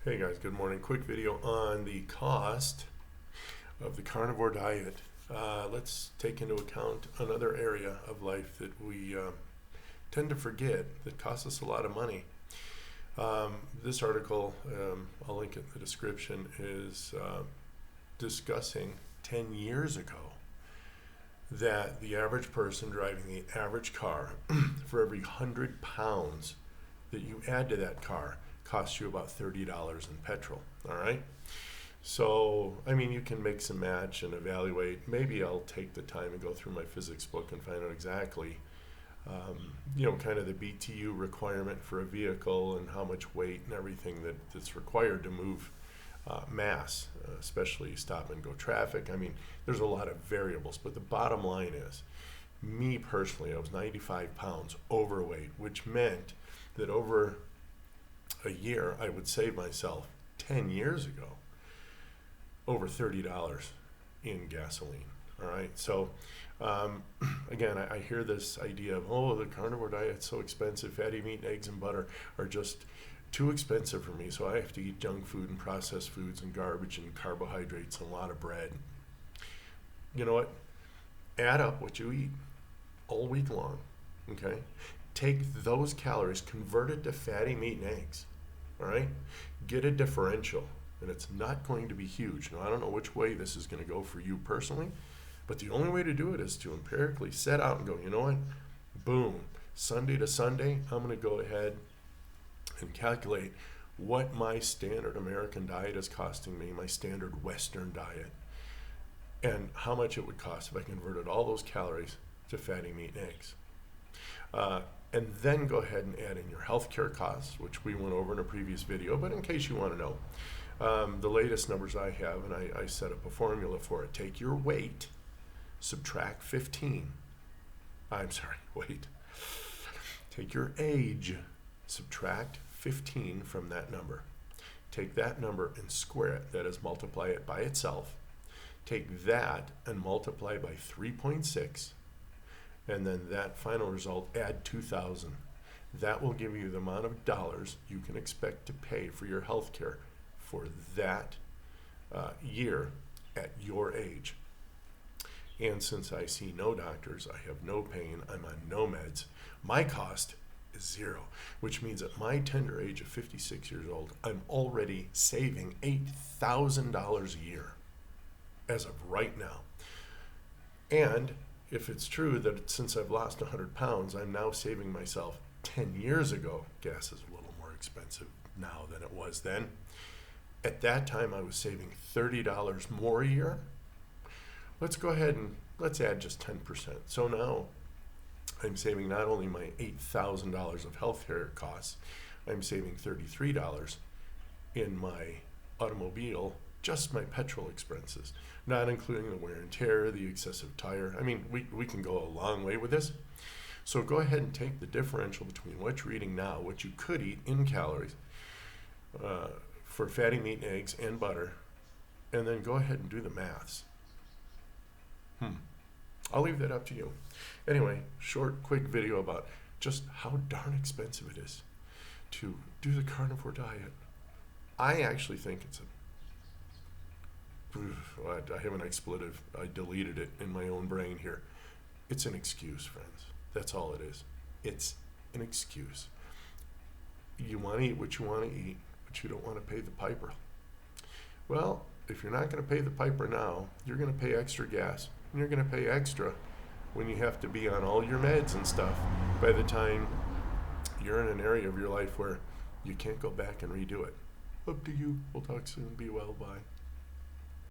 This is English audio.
Hey guys, good morning. Quick video on the cost of the carnivore diet. Let's take into account another area of life that we tend to forget that costs us a lot of money. This article, I'll link it in the description, is discussing 10 years ago that the average person driving the average car, for every 100 pounds that you add to that car, costs you about $30 in petrol. All right, so I mean, you can mix and match and evaluate. Maybe I'll take the time and go through my physics book and find out exactly kind of the BTU requirement for a vehicle and how much weight and everything that's required to move mass, especially stop and go traffic. I mean, there's a lot of variables, but the bottom line is, me personally, I was 95 pounds overweight, which meant that over a year I would save myself 10 years ago over $30 in gasoline. All right, so again, I hear this idea of, oh, the carnivore diet's so expensive, fatty meat, eggs, and butter are just too expensive for me, so I have to eat junk food and processed foods and garbage and carbohydrates and a lot of bread. You know what? Add up what you eat all week long, okay? Take those calories, convert it to fatty meat and eggs, all right? Get a differential, and it's not going to be huge. Now, I don't know which way this is going to go for you personally, but the only way to do it is to empirically set out and go, you know what? Boom, Sunday to Sunday, I'm going to go ahead and calculate what my standard American diet is costing me, my standard Western diet, and how much it would cost if I converted all those calories to fatty meat and eggs. And then go ahead and add in your healthcare costs, which we went over in a previous video, but in case you want to know, the latest numbers I have, and I set up a formula for it. Take your weight, subtract 15. Take your age, subtract 15 from that number. Take that number and square it, that is, multiply it by itself. Take that and multiply by 3.6. And then that final result, add 2,000. That will give you the amount of dollars you can expect to pay for your health care for that year at your age. And since I see no doctors, I have no pain, I'm on no meds, my cost is zero, which means at my tender age of 56 years old, I'm already saving $8,000 a year as of right now. And if it's true that since I've lost 100 pounds, I'm now saving myself 10 years ago, gas is a little more expensive now than it was then. At that time, I was saving $30 more a year. Let's go ahead and let's add just 10%. So now I'm saving not only my $8,000 of healthcare costs, I'm saving $33 in my automobile, just my petrol expenses, not including the wear and tear, the excessive tire. I mean, we can go a long way with this. So go ahead and take the differential between what you're eating now, what you could eat in calories for fatty meat, eggs, and butter, and then go ahead and do the maths. I'll leave that up to you. Anyway, short, quick video about just how darn expensive it is to do the carnivore diet. I actually think it's I have an expletive. I deleted it in my own brain here. It's an excuse, friends. That's all it is. It's an excuse. You want to eat what you want to eat, but you don't want to pay the piper. Well, if you're not going to pay the piper now, you're going to pay extra gas. And you're going to pay extra when you have to be on all your meds and stuff by the time you're in an area of your life where you can't go back and redo it. Up to you. We'll talk soon. Be well. Bye.